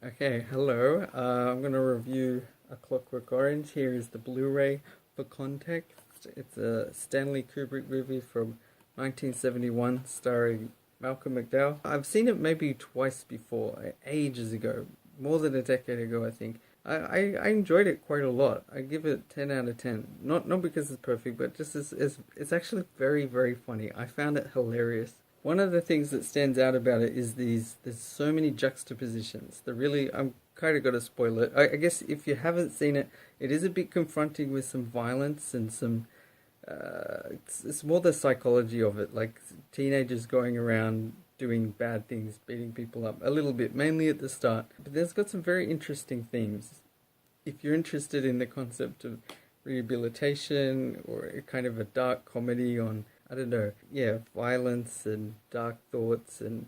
Okay, hello. I'm going to review A Clockwork Orange. Here is the Blu-ray for context. It's a Stanley Kubrick movie from 1971 starring Malcolm McDowell. I've seen it maybe twice before, ages ago, more than a decade ago, I think. I enjoyed it quite a lot. I give it 10 out of 10. Not because it's perfect, but just as it's actually very, very funny. I found it hilarious. One of the things that stands out about it is there's so many juxtapositions. I'm kind of got to spoil it. I guess if you haven't seen it, it is a bit confronting with some violence and some, it's more the psychology of it, like teenagers going around doing bad things, beating people up a little bit, mainly at the start. But there's got some very interesting themes. If you're interested in the concept of rehabilitation or a kind of a dark comedy on, I don't know, yeah, violence and dark thoughts and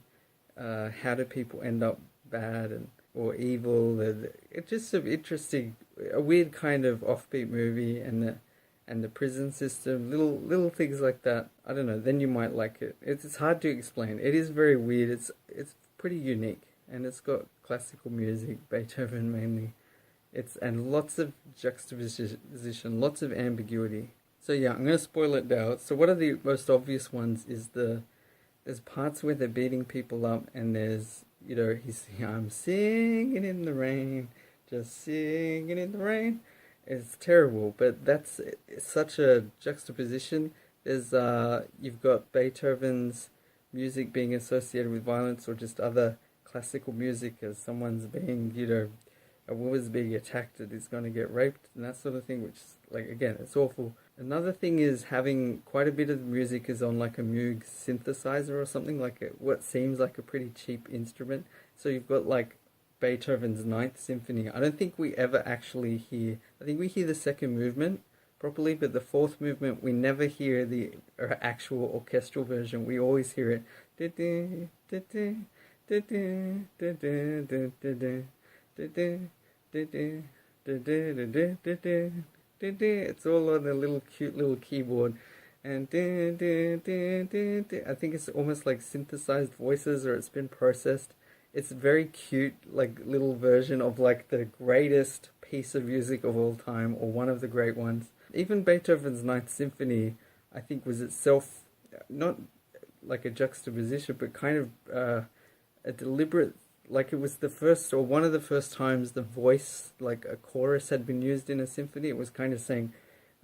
how do people end up bad and or evil. It's just some interesting, a weird kind of offbeat movie, and the prison system, little things like that. I don't know. Then you might like it. It's hard to explain. It is very weird. It's pretty unique, and it's got classical music, Beethoven mainly. And lots of juxtaposition, lots of ambiguity. So yeah, I'm gonna spoil it now. So one of the most obvious ones is there's parts where they're beating people up, and there's I'm singing in the rain, just singing in the rain. It's terrible, but that's such a juxtaposition. There's you've got Beethoven's music being associated with violence, or just other classical music as someone's being a woman's being attacked and is going to get raped and that sort of thing, which is, like, again, it's awful. Another thing is having quite a bit of the music is on like a Moog synthesizer or something, like what seems like a pretty cheap instrument. So you've got like Beethoven's Ninth Symphony. I don't think we ever actually hear, I think we hear the second movement properly, but the fourth movement we never hear the actual orchestral version. We always hear it. It's all on a little cute little keyboard, and I think it's almost like synthesized voices, or it's been processed. It's very cute, like little version of like the greatest piece of music of all time, or one of the great ones. Even Beethoven's Ninth Symphony, I think, was itself not like a juxtaposition, but kind of a deliberate, like it was the first or one of the first times the voice, like a chorus, had been used in a symphony. It was kind of saying,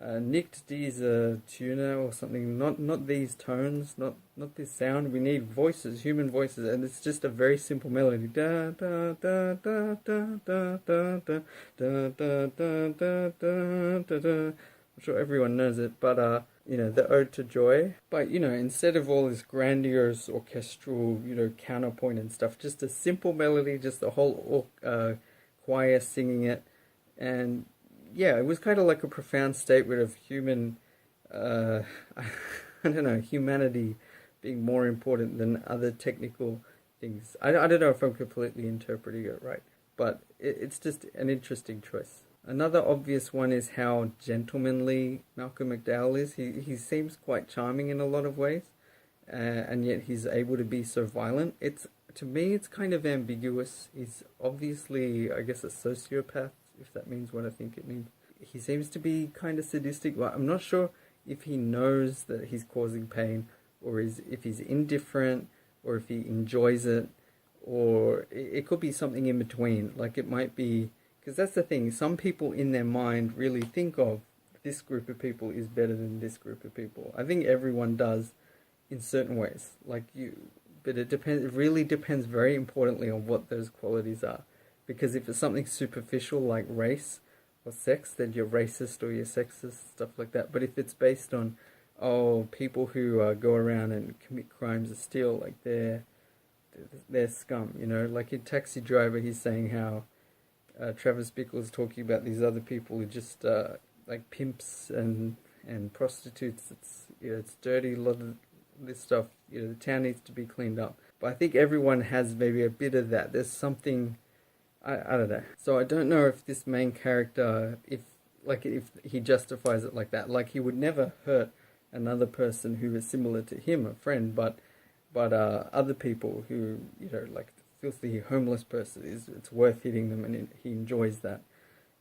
"Nicht diese Töne" or something. Not these tones, not this sound. We need voices, human voices, and it's just a very simple melody. Da da da da da da da da da da da da da da. I'm sure everyone knows it, but the Ode to Joy. But instead of all this grandiose orchestral, counterpoint and stuff, just a simple melody, just the whole choir singing it, and yeah, it was kind of like a profound statement of human, I don't know, humanity being more important than other technical things. I don't know if I'm completely interpreting it right, but it's just an interesting choice. Another obvious one is how gentlemanly Malcolm McDowell is. He seems quite charming in a lot of ways, and yet he's able to be so violent. To me, it's kind of ambiguous. He's obviously, I guess, a sociopath, if that means what I think it means. He seems to be kind of sadistic, but I'm not sure if he knows that he's causing pain, or if he's indifferent, or if he enjoys it, or it could be something in between. Like it might be, because that's the thing, some people in their mind really think of this group of people is better than this group of people. I think everyone does in certain ways. But it depends. It really depends very importantly on what those qualities are. Because if it's something superficial like race or sex, then you're racist or you're sexist, stuff like that. But if it's based on, people who go around and commit crimes or steal, like they're scum, like in Taxi Driver, he's saying how Travis Bickle is talking about these other people who just like pimps and prostitutes. It's dirty. A lot of this stuff, the town needs to be cleaned up. But I think everyone has maybe a bit of that. There's something, I don't know. So I don't know if this main character, if he justifies it like that. Like he would never hurt another person who is similar to him, a friend, but other people who, like filthy homeless person, it's worth hitting them, and he enjoys that.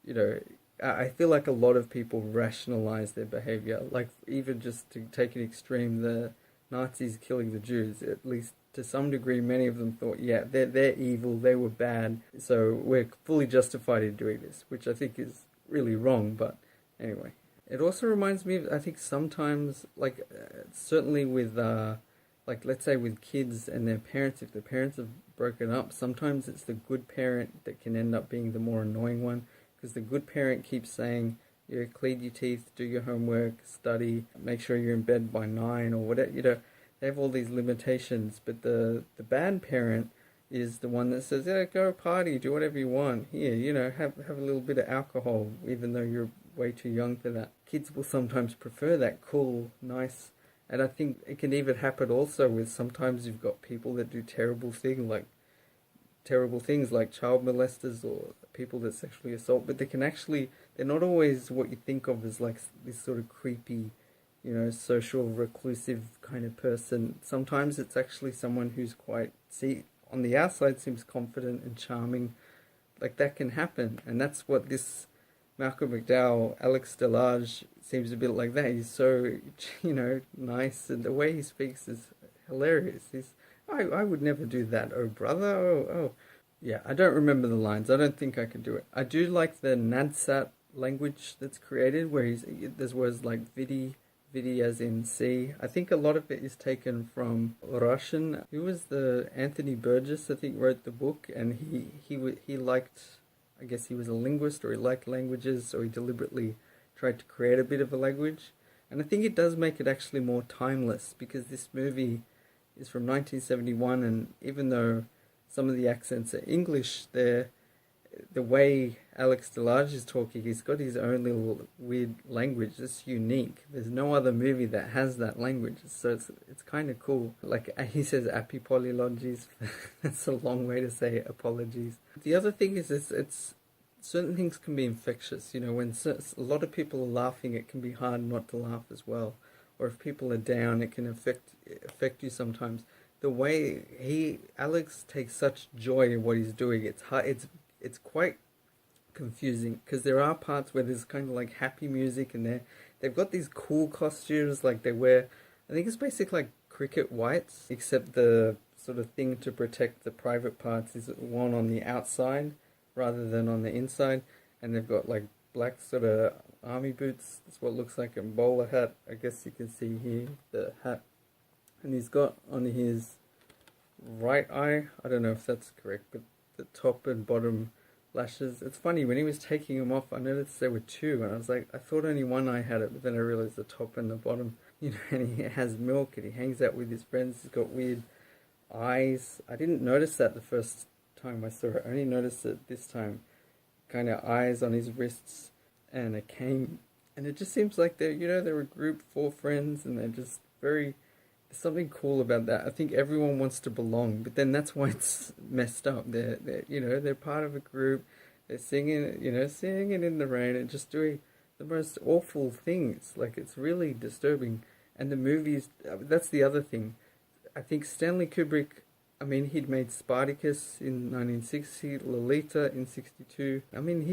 You know, I feel like a lot of people rationalize their behavior, like even just to take an extreme, the Nazis killing the Jews, at least to some degree, many of them thought, yeah, they're evil, they were bad, so we're fully justified in doing this, which I think is really wrong, but anyway. It also reminds me of, I think sometimes, like, certainly with, like, let's say with kids and their parents, if the parents have broken up, sometimes it's the good parent that can end up being the more annoying one, because the good parent keeps saying, you know, clean your teeth, do your homework, study, make sure you're in bed by 9 or whatever, you know, they have all these limitations, but the bad parent is the one that says, yeah, go party, do whatever you want, here, you know, have a little bit of alcohol, even though you're way too young for that. Kids will sometimes prefer that cool, nice, and I think it can even happen also with sometimes you've got people that do terrible things like child molesters or people that sexually assault, but they're not always what you think of as like this sort of creepy, you know, social reclusive kind of person. Sometimes it's actually someone who's on the outside seems confident and charming. Like that can happen, and that's what this Malcolm McDowell, Alex Delage, seems a bit like that. He's so, you know, nice, and the way he speaks is hilarious. I would never do that, oh brother, oh. Yeah, I don't remember the lines. I don't think I could do it. I do like the Nadsat language that's created, where there's words like vidi as in see. I think a lot of it is taken from Russian. Who was the Anthony Burgess, I think, wrote the book, and he liked, I guess he was a linguist, or he liked languages, so he deliberately tried to create a bit of a language. And I think it does make it actually more timeless, because this movie is from 1971, and even though some of the accents are English, the way Alex Delage is talking, he's got his own little weird language. It's unique. There's no other movie that has that language, so it's kind of cool. Like he says, apipolylogis. That's a long way to say apologies. The other thing is, it's certain things can be infectious. You know, when a lot of people are laughing, it can be hard not to laugh as well. Or if people are down, it can affect you sometimes. The way Alex takes such joy in what he's doing, it's hard. It's quite confusing, because there are parts where there's kind of like happy music, and they've got these cool costumes, like they wear, I think it's basically like cricket whites, except the sort of thing to protect the private parts is worn on the outside rather than on the inside, and they've got like black sort of army boots. That's what looks like a bowler hat. I guess you can see here the hat, and he's got on his right eye, I don't know if that's correct, but the top and bottom lashes. It's funny, when he was taking them off, I noticed there were two, and I was like, I thought only one eye had it, but then I realized the top and the bottom, you know, and he has milk, and he hangs out with his friends. He's got weird eyes. I didn't notice that the first time I saw it. I only noticed it this time. Kind of eyes on his wrists and a cane, and it just seems like they're a group, 4 friends, and they're just very. There's something cool about that. I think everyone wants to belong, but then that's why it's messed up. They're part of a group. They're singing in the rain and just doing the most awful things. Like, it's really disturbing. And the movies, that's the other thing. I think Stanley Kubrick, I mean, he'd made Spartacus in 1960, Lolita in 62. I mean,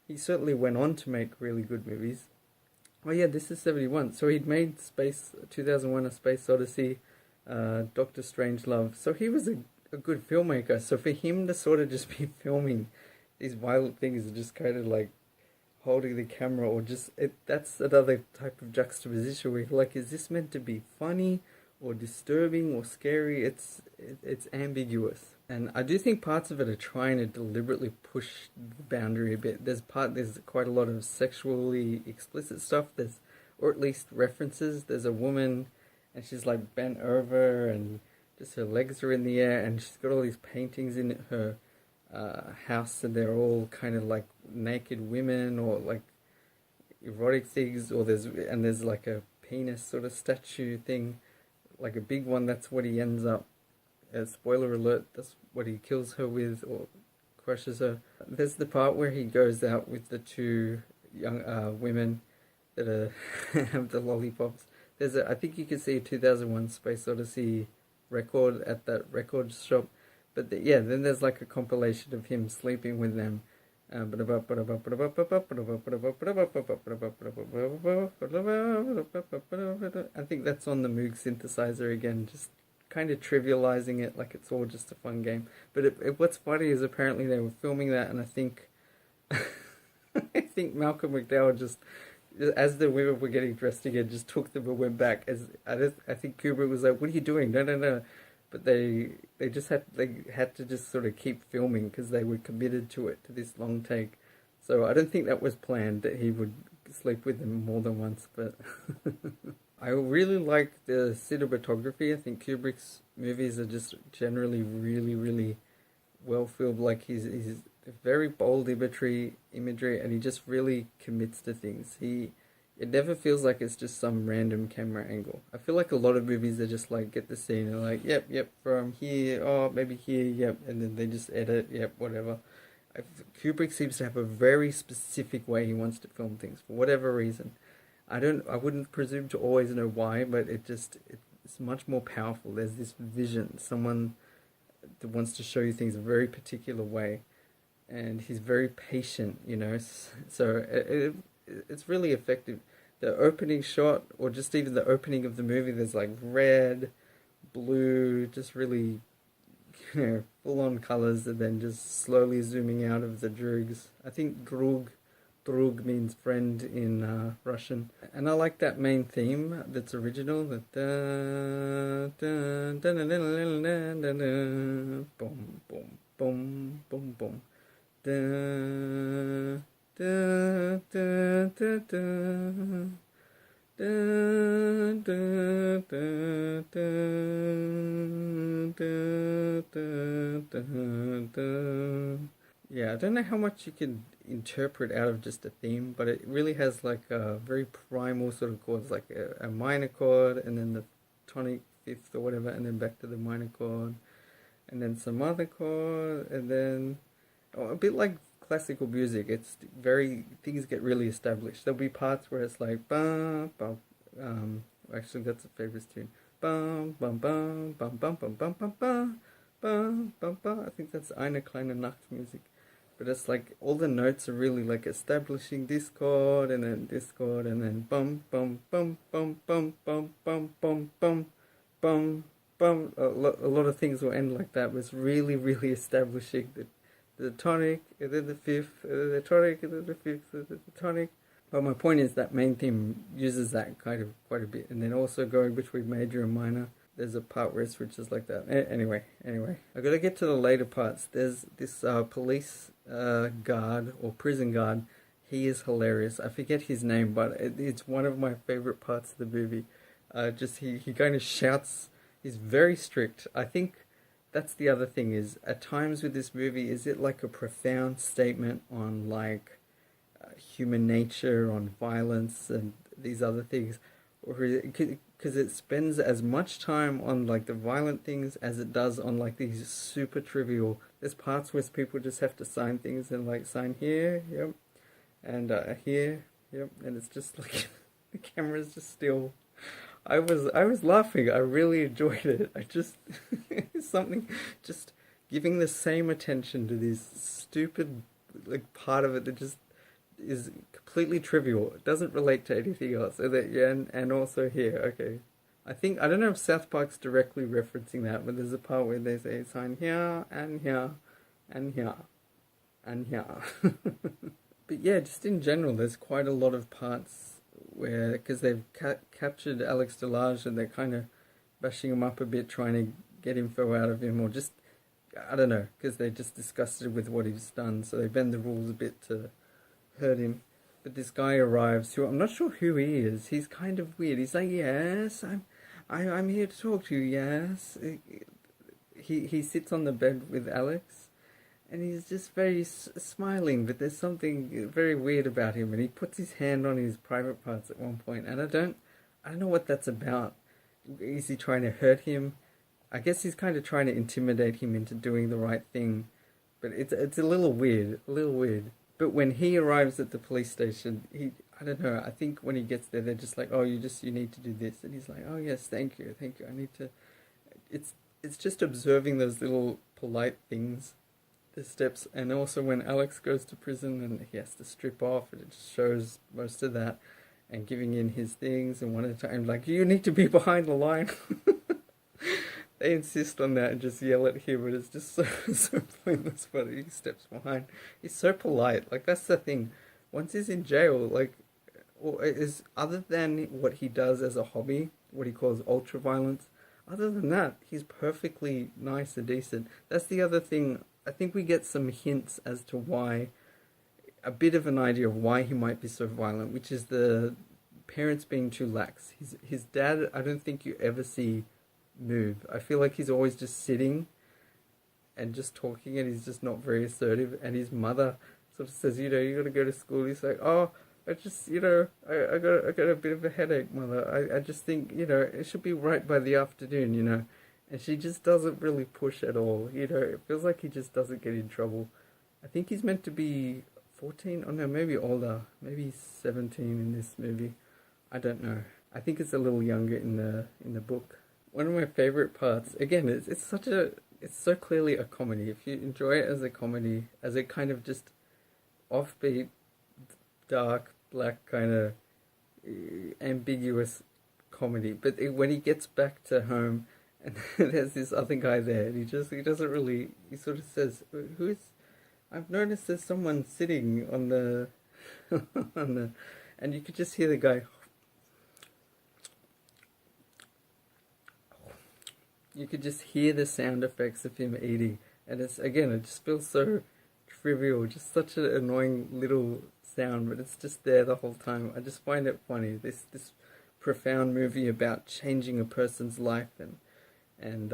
he certainly went on to make really good movies. Oh yeah, this is 71. So he'd made 2001: A Space Odyssey, Doctor Strangelove. So he was a good filmmaker. So for him to sort of just be filming these violent things and just kind of like holding the camera, or that's another type of juxtaposition where you're like, is this meant to be funny or disturbing or scary? It's ambiguous. And I do think parts of it are trying to deliberately push the boundary a bit. There's quite a lot of sexually explicit stuff. Or at least references. There's a woman, and she's like bent over, and just her legs are in the air, and she's got all these paintings in her house, and they're all kind of like naked women or like erotic things. Or there's like a penis sort of statue thing, like a big one. That's what he ends up. Spoiler alert, that's what he kills her with or crushes her. There's the part where he goes out with the 2 young women that have the lollipops. I think you can see a 2001 Space Odyssey record at that record shop, But yeah, then there's like a compilation of him sleeping with them. I think that's on the Moog synthesizer again, just kind of trivializing it like it's all just a fun game. But what's funny is apparently they were filming that, and I think I think Malcolm McDowell just, as the women were getting dressed again, just took them and went back. I think Kubrick was like, "What are you doing? No, no, no." But they had to just sort of keep filming because they were committed to it, to this long take. So I don't think that was planned that he would sleep with them more than once. But I really like the cinematography. I think Kubrick's movies are just generally really, really well filmed. Like he's very bold imagery, and he just really commits to things. It never feels like it's just some random camera angle. I feel like a lot of movies, they just like get the scene and like, yep, from here, oh, maybe here, yep, and then they just edit, yep, whatever. Kubrick seems to have a very specific way he wants to film things for whatever reason. I wouldn't presume to always know why, but it's much more powerful. There's this vision, someone that wants to show you things a very particular way, and he's very patient, so it's really effective. The opening shot, or just even the opening of the movie, there's like red, blue, just really, full on colors, and then just slowly zooming out of the drugs. I think drug means friend in Russian. And I like that main theme that's original, that boom, boom, boom, boom, boom. Da, da, da, da, da. Da, da, da, da. Yeah, I don't know how much you can interpret out of just a theme, but it really has like a very primal sort of chords, like a minor chord, and then the tonic fifth or whatever, and then back to the minor chord, and then some other chord, and then a bit like classical music. It's very, things get really established. There'll be parts where it's like bum bum. Actually, that's a favorite tune. Bum bum bum bum bum bum bum bum bum bum bum bum. I think that's Eine kleine Nacht music. But it's like all the notes are really like establishing this chord and then this chord and then bum bum bum bum bum bum bum bum bum bum bum. A lot of things will end like that. But it's really, really establishing the tonic, and then the fifth, and then the tonic, and then the fifth, and then the tonic. But my point is that main theme uses that kind of quite a bit, and then also going between major and minor. There's a part where it switches like that. Anyway, I gotta get to the later parts. There's this police guard or prison guard. He is hilarious. I forget his name, but it's one of my favorite parts of the movie. Just he kind of shouts. He's very strict. I think that's the other thing, is at times with this movie, is it like a profound statement on like human nature, on violence and these other things, or because it spends as much time on like the violent things as it does on like these super trivial. There's parts where people just have to sign things and like sign here, yep, and here, yep, and it's just like the camera's just still. I was laughing. I really enjoyed it. I just something, just giving the same attention to this stupid like part of it that just is completely trivial. It doesn't relate to anything else. So that, yeah, and also here, okay. I don't know if South Park's directly referencing that, but there's a part where they say sign here and here and here and here. But yeah, just in general, there's quite a lot of parts where, because they've captured Alex Delage and they're kind of bashing him up a bit, trying to get info out of him, or just, I don't know, because they're just disgusted with what he's done, so they bend the rules a bit to hurt him. But this guy arrives, who I'm not sure who he is. He's kind of weird. He's like, yes, I'm here to talk to you, yes. He sits on the bed with Alex, and he's just very smiling, but there's something very weird about him, and he puts his hand on his private parts at one point, and I don't know what that's about. Is he trying to hurt him? I guess he's kind of trying to intimidate him into doing the right thing, but it's a little weird, But when he arrives at the police station, I don't know, I think when he gets there, they're just like, oh, you need to do this, and he's like, oh yes, thank you, I need to. It's just observing those little polite things, the steps, and also when Alex goes to prison and he has to strip off, and it just shows most of that, and giving in his things, and one at a time, like, you need to be behind the line. They insist on that and just yell at him, and it's just so pointless. But he steps behind. He's so polite. Like, that's the thing. Once he's in jail, like, or is other than what he does as a hobby, what he calls ultra violence. Other than that, he's perfectly nice and decent. That's the other thing. I think we get some hints as to why, a bit of an idea of why he might be so violent, which is the parents being too lax. His dad, I don't think you ever see move. I feel like he's always just sitting and just talking, and he's just not very assertive. And his mother sort of says, you got to go to school. He's like, oh, I just, I got a bit of a headache, mother. I just think, it should be right by the afternoon, And she just doesn't really push at all, It feels like he just doesn't get in trouble. I think he's meant to be 14, or no, maybe older, maybe 17 in this movie. I don't know. I think it's a little younger in the book. One of my favorite parts, again, it's so clearly a comedy. If you enjoy it as a comedy, as a kind of just offbeat, dark, black kind of ambiguous comedy. But when he gets back to home, and there's this other guy there, and he doesn't really, he sort of says, I've noticed there's someone sitting on the, and you could just hear the guy, you could just hear the sound effects of him eating. And it just feels so trivial, just such an annoying little sound, but it's just there the whole time. I just find it funny. This profound movie about changing a person's life and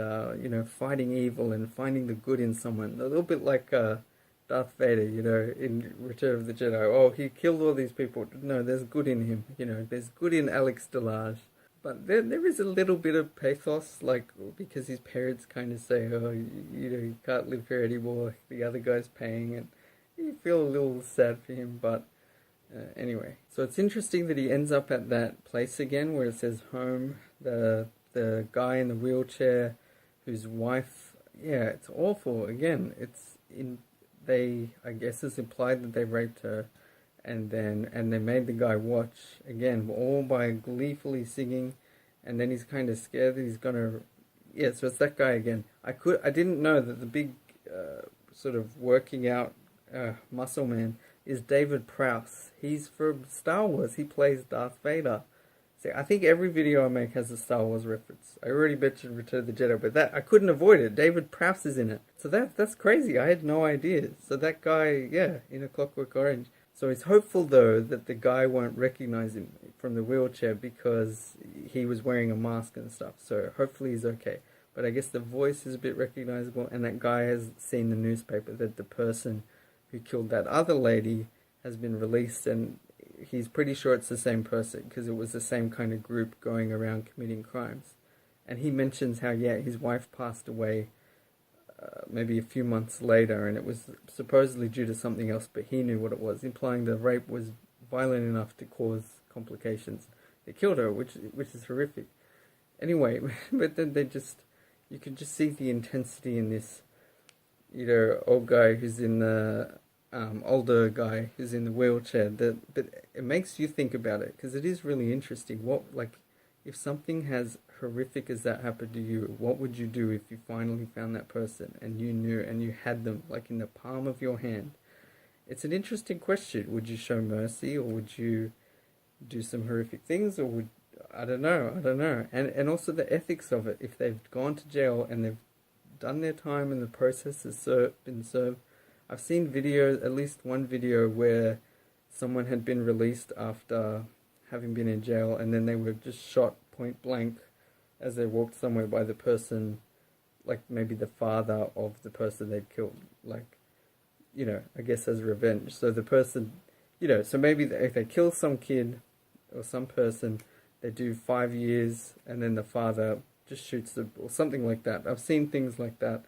fighting evil and finding the good in someone. A little bit like Darth Vader, in Return of the Jedi. Oh, he killed all these people. No, there's good in him. There's good in Alex Delage. But there is a little bit of pathos, like, because his parents kind of say, oh, you can't live here anymore, the other guy's paying, and you feel a little sad for him, but anyway. So it's interesting that he ends up at that place again, where it says home, the guy in the wheelchair, whose wife, yeah, it's awful, again, I guess it's implied that they raped her, and they made the guy watch, again, all by gleefully singing, and then he's kind of scared that he's gonna, so it's that guy again. I didn't know that the big sort of working out muscle man is David Prowse. He's from Star Wars. He plays Darth Vader. See, I think every video I make has a Star Wars reference. I already mentioned Return of the Jedi, but that I couldn't avoid it. David Prowse is in it. So that's crazy. I had no idea. So that guy, in A Clockwork Orange. So he's hopeful, though, that the guy won't recognize him from the wheelchair because he was wearing a mask and stuff. So hopefully he's okay. But I guess the voice is a bit recognizable, and that guy has seen the newspaper that the person who killed that other lady has been released, and he's pretty sure it's the same person because it was the same kind of group going around committing crimes. And he mentions how, his wife passed away maybe a few months later, and it was supposedly due to something else, but he knew what it was, implying the rape was violent enough to cause complications. They killed her, which is horrific. Anyway, but then you can just see the intensity in this, old guy who's in the, older guy who's in the wheelchair, but it makes you think about it, because it is really interesting. If something as horrific as that happened to you, what would you do if you finally found that person and you knew and you had them like in the palm of your hand? It's an interesting question. Would you show mercy, or would you do some horrific things, or I don't know. And also the ethics of it. If they've gone to jail and they've done their time and the process has been served. I've seen videos, at least one video, where someone had been released after having been in jail, and then they were just shot point blank as they walked somewhere by the person, like maybe the father of the person they'd killed, I guess as revenge. So the person, so maybe if they kill some kid or some person, they do 5 years, and then the father just shoots them, or something like that. I've seen things like that,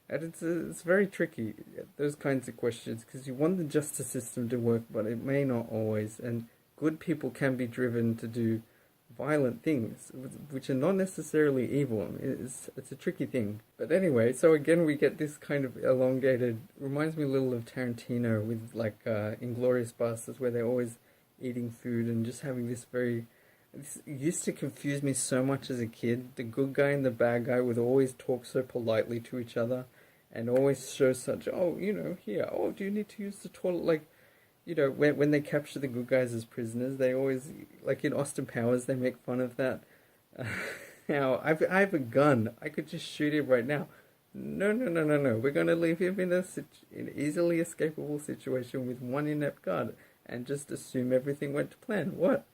and it's very tricky, those kinds of questions, because you want the justice system to work, but it may not always, and good people can be driven to do violent things, which are not necessarily evil. It's a tricky thing. But anyway, so again we get this kind of elongated, reminds me a little of Tarantino with like Inglourious Basterds, where they're always eating food and just having this very... This used to confuse me so much as a kid. The good guy and the bad guy would always talk so politely to each other and always show such, oh, here, oh, do you need to use the toilet? Like, when they capture the good guys as prisoners, they always, like in Austin Powers, they make fun of that. Now, I have a gun. I could just shoot him right now. No, no, no, no, no. We're going to leave him in an easily escapable situation with one inept guard and just assume everything went to plan. What?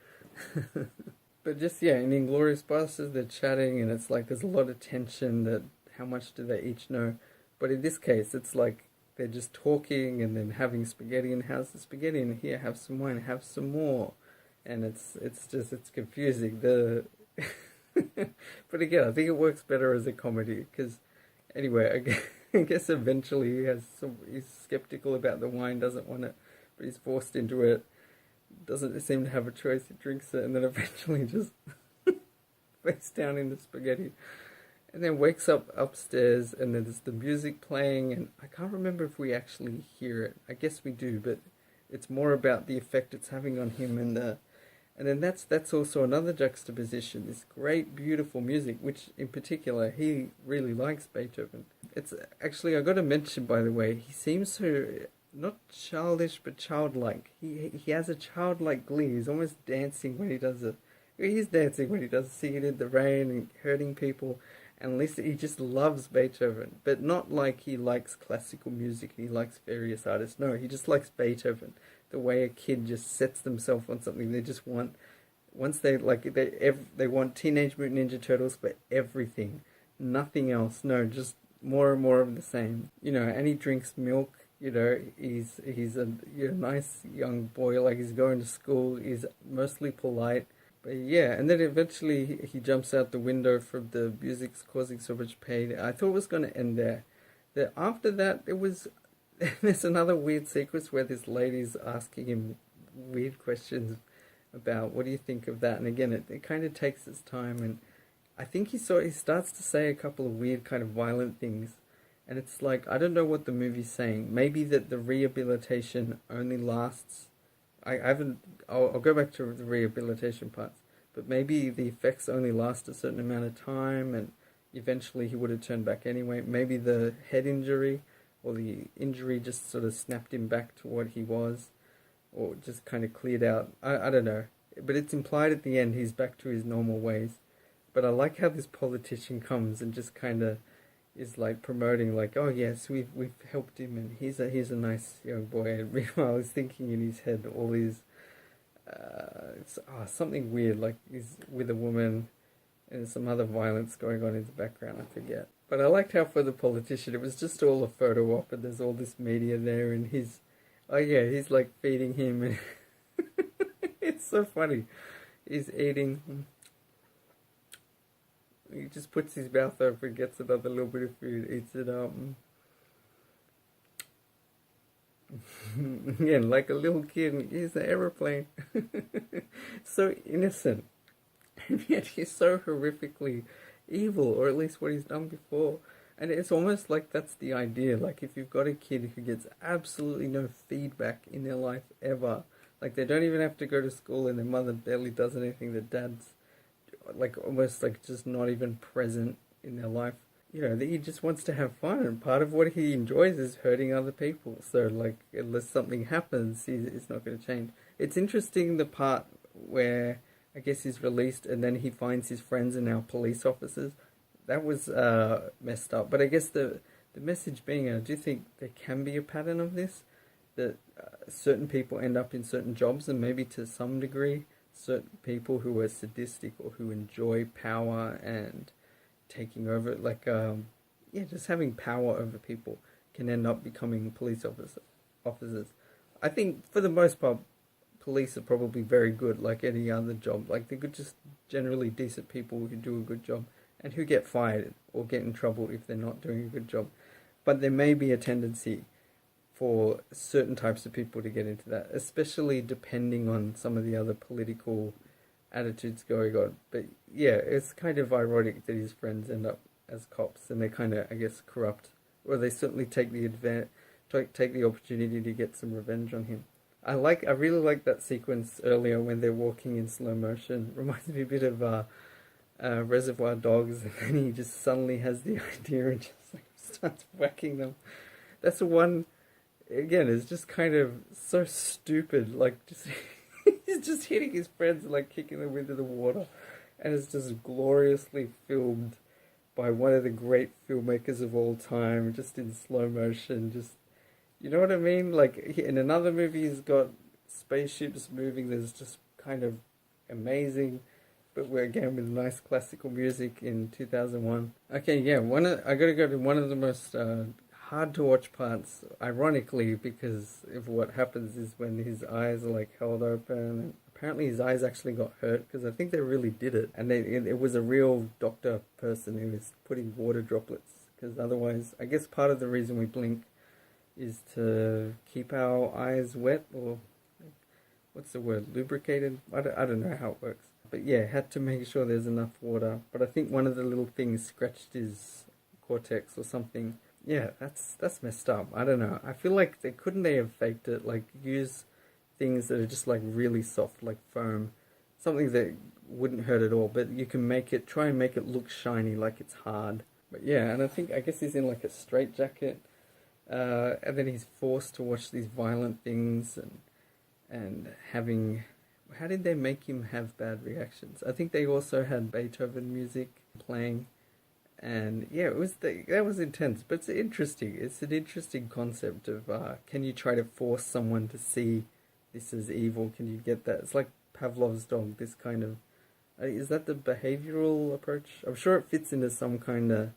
But just, yeah, in Inglourious Basterds, they're chatting, and it's like there's a lot of tension that how much do they each know. But in this case, it's like they're just talking and then having spaghetti, and how's the spaghetti? And here, have some wine, have some more. And it's confusing. But again, I think it works better as a comedy, because anyway, I guess eventually he's skeptical about the wine, doesn't want it, but he's forced into it. Doesn't seem to have a choice, he drinks it, and then eventually just face down in the spaghetti. And then wakes up upstairs, and then there's the music playing, and I can't remember if we actually hear it. I guess we do, but it's more about the effect it's having on him, and then that's also another juxtaposition. This great, beautiful music, which in particular he really likes Beethoven. It's actually, I got to mention, by the way, he seems so not childish but childlike. He has a childlike glee. He's almost dancing when he does it. He's dancing when he does Singing in the Rain and hurting people. And listen, he just loves Beethoven, but not like he likes classical music and he likes various artists. No, he just likes Beethoven. The way a kid just sets themselves on something. They just want, once they want Teenage Mutant Ninja Turtles for everything, nothing else. No, just more and more of the same. And he drinks milk. He's a nice young boy. Like, he's going to school. He's mostly polite. But yeah, and then eventually he jumps out the window from the music's causing so much pain. I thought it was going to end there. After that, there's another weird sequence where this lady's asking him weird questions about what do you think of that. And again, it kind of takes its time. And I think he starts to say a couple of weird kind of violent things. And it's like, I don't know what the movie's saying. Maybe that the rehabilitation only lasts... I'll go back to the rehabilitation parts. But maybe the effects only last a certain amount of time, and eventually he would have turned back anyway. Maybe the head injury, or the injury just sort of snapped him back to what he was, or just kind of cleared out. I don't know. But it's implied at the end he's back to his normal ways. But I like how this politician comes and just kind of is like promoting, like, oh yes, we've helped him, and he's a nice young boy. And meanwhile, he's thinking in his head all these something weird, like he's with a woman, and some other violence going on in the background. I forget. But I liked how for the politician, it was just all a photo op, and there's all this media there, and he's like feeding him, and it's so funny. He's eating. He just puts his mouth over and gets another little bit of food, eats it up. Again, like a little kid, he's an aeroplane. So innocent. And yet he's so horrifically evil, or at least what he's done before. And it's almost like that's the idea. Like, if you've got a kid who gets absolutely no feedback in their life ever, like they don't even have to go to school and their mother barely does anything, their dad's like almost like just not even present in their life, that he just wants to have fun, and part of what he enjoys is hurting other people. So like, unless something happens, he's not going to change. It's interesting the part where I guess he's released and then he finds his friends are now police officers. That was messed up. But I guess the message being, I do think there can be a pattern of this, that certain people end up in certain jobs, and maybe to some degree certain people who are sadistic or who enjoy power and taking over, like just having power over people, can end up becoming police officers. I think for the most part, police are probably very good, like any other job. Like, they're just generally decent people who do a good job and who get fired or get in trouble if they're not doing a good job. But there may be a tendency for certain types of people to get into that, especially depending on some of the other political attitudes going on. But yeah, it's kind of ironic that his friends end up as cops, and they kind of, I guess, corrupt, or they certainly take the opportunity to get some revenge on him. I really like that sequence earlier when they're walking in slow motion. Reminds me a bit of Reservoir Dogs, and then he just suddenly has the idea and just like starts whacking them. That's the one. Again, it's just kind of so stupid. Like, just he's just hitting his friends and like kicking them into the water, and it's just gloriously filmed by one of the great filmmakers of all time, just in slow motion. Just, you know what I mean? Like in another movie, he's got spaceships moving. There's just kind of amazing, but we're again with nice classical music in 2001. Okay, yeah, I gotta go to one of the most hard to watch parts, ironically, because of what happens is when his eyes are like held open, and apparently his eyes actually got hurt, because I think they really did it, and it was a real doctor person who was putting water droplets, because otherwise, I guess part of the reason we blink is to keep our eyes wet, or what's the word, lubricated? I don't know how it works. But yeah, had to make sure there's enough water. But I think one of the little things scratched his cortex or something. Yeah, that's messed up. I don't know. I feel like couldn't they have faked it? Like use things that are just like really soft, like foam, something that wouldn't hurt at all. But you can try and make it look shiny, like it's hard. But yeah, and I guess he's in like a straitjacket, and then he's forced to watch these violent things and having. How did they make him have bad reactions? I think they also had Beethoven music playing. And yeah, that was intense, but it's interesting. It's an interesting concept of can you try to force someone to see this as evil? Can you get that? It's like Pavlov's dog. This kind of is that the behavioral approach? I'm sure it fits into some kind of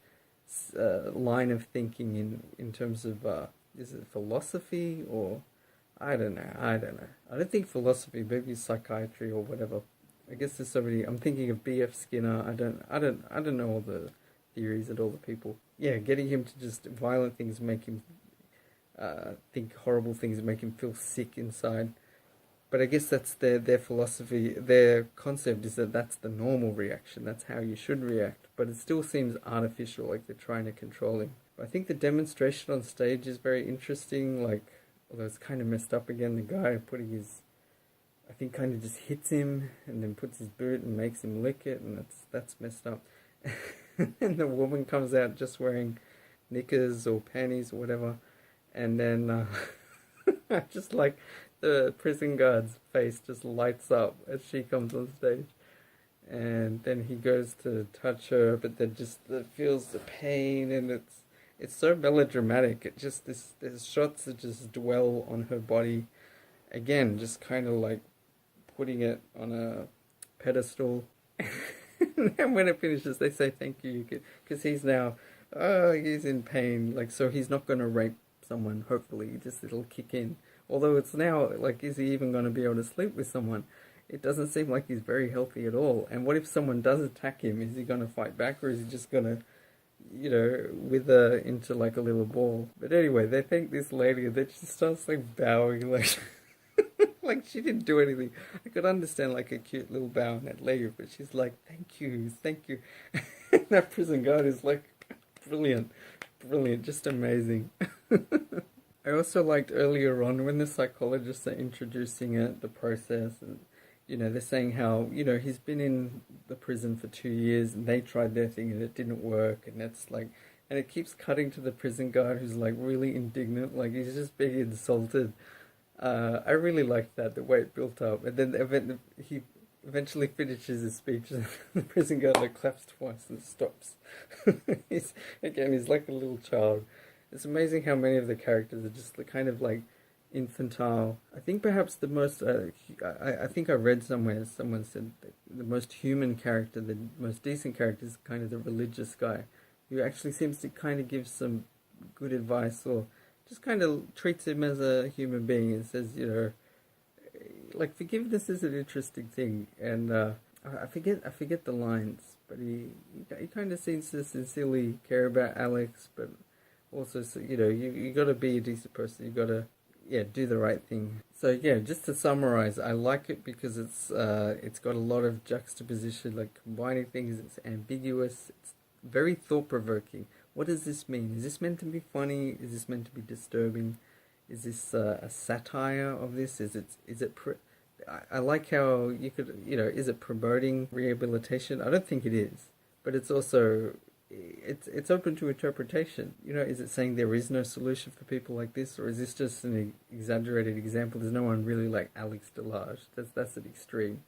line of thinking in terms of is it philosophy or I don't know. I don't think philosophy. Maybe psychiatry or whatever. I guess there's so many. I'm thinking of B.F. Skinner. I don't know all the theories and all the people. Yeah, getting him to just violent things make him think horrible things, make him feel sick inside. But I guess that's their philosophy. Their concept is that that's the normal reaction. That's how you should react. But it still seems artificial, like they're trying to control him. But I think the demonstration on stage is very interesting. Like, although it's kind of messed up again, the guy putting I think kind of just hits him and then puts his boot and makes him lick it, and that's messed up. And the woman comes out just wearing knickers or panties or whatever, and then just like the prison guard's face just lights up as she comes on stage, and then he goes to touch her, but then just feels the pain, and it's so melodramatic. It just there's shots that just dwell on her body, again, just kind of like putting it on a pedestal. And when it finishes, they say thank you, because he's in pain. Like, so he's not going to rape someone. Hopefully, just it'll kick in. Although it's now like, is he even going to be able to sleep with someone? It doesn't seem like he's very healthy at all. And what if someone does attack him? Is he going to fight back, or is he just going to, wither into like a little ball? But anyway, they thank this lady, and then she starts like bowing, like. Like she didn't do anything. I could understand like a cute little bow and that leave, but she's like, thank you. And that prison guard is like, brilliant, just amazing. I also liked earlier on when the psychologists are introducing it, the process, and they're saying how he's been in the prison for 2 years and they tried their thing and it didn't work, and that's like, and it keeps cutting to the prison guard who's like really indignant, like he's just being insulted. I really liked that, the way it built up, and then he eventually finishes his speech, and the prison guard like claps twice and stops. He's like a little child. It's amazing how many of the characters are just kind of like infantile. I think perhaps the most, I think I read somewhere, someone said that the most human character, the most decent character is kind of the religious guy, who actually seems to kind of give some good advice, or just kind of treats him as a human being and says, like forgiveness is an interesting thing, and I forget the lines, but he kind of seems to sincerely care about Alex, but also you got to be a decent person. You got to yeah, do the right thing. So yeah, just to summarize, I like it because it's got a lot of juxtaposition, like combining things. It's ambiguous. It's very thought provoking. What does this mean? Is this meant to be funny? Is this meant to be disturbing? Is this a satire of this? I like how you could, is it promoting rehabilitation? I don't think it is, but it's also it's open to interpretation. Is it saying there is no solution for people like this, or is this just an exaggerated example? There's no one really like Alex Delage. That's an extreme.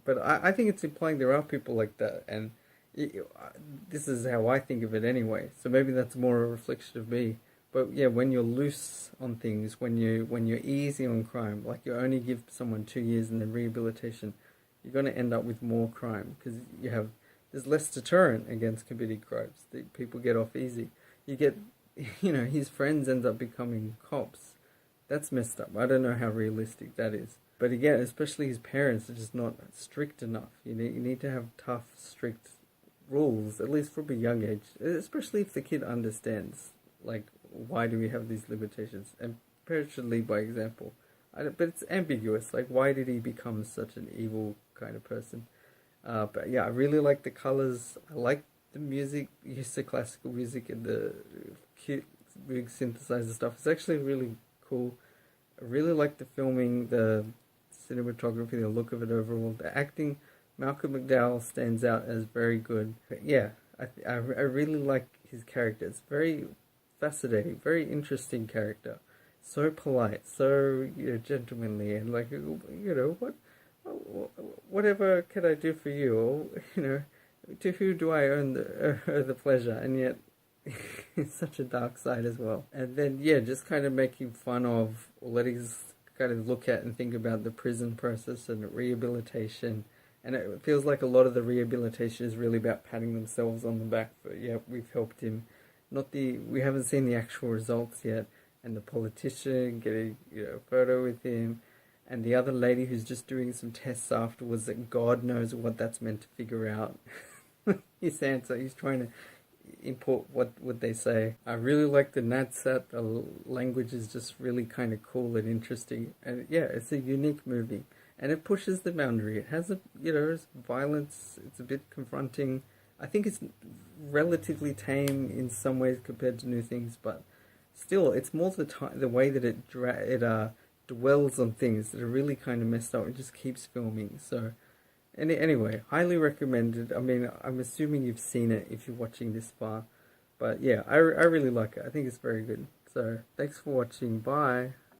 But I think it's implying there are people like that, and this is how I think of it anyway. So maybe that's more a reflection of me. But yeah, when you're loose on things, when you're easy on crime, like you only give someone 2 years and then rehabilitation, you're going to end up with more crime because there's less deterrent against committing crimes. People get off easy. You get, his friends end up becoming cops. That's messed up. I don't know how realistic that is. But again, especially his parents are just not strict enough. You need to have tough, strict rules, at least from a young age, especially if the kid understands, like, why do we have these limitations? And parents should lead by example. But it's ambiguous. Like, why did he become such an evil kind of person? But yeah, I really like the colors. I like the music, use of classical music and the cute big synthesizer stuff. It's actually really cool. I really like the filming, the cinematography, the look of it overall. The acting, Malcolm McDowell stands out as very good. But yeah, I really like his character. It's very fascinating, very interesting character. So polite, so gentlemanly, and like whatever can I do for you? Or to who do I owe the pleasure? And yet, it's such a dark side as well. And then yeah, just kind of making fun of, or letting us kind of look at and think about the prison process and rehabilitation. And it feels like a lot of the rehabilitation is really about patting themselves on the back for, yeah, we've helped him. We haven't seen the actual results yet. And the politician getting, a photo with him. And the other lady who's just doing some tests afterwards that God knows what that's meant to figure out. His answer, he's trying to import what they say. I really like the Nadsat. The language is just really kind of cool and interesting. And yeah, it's a unique movie. And it pushes the boundary. It has it's violence. It's a bit confronting. I think it's relatively tame in some ways compared to New Things, but still, it's more the way that it dwells on things that are really kind of messed up. It just keeps filming. So, anyway, highly recommended. I mean, I'm assuming you've seen it if you're watching this far, but yeah, I really like it. I think it's very good. So, thanks for watching. Bye.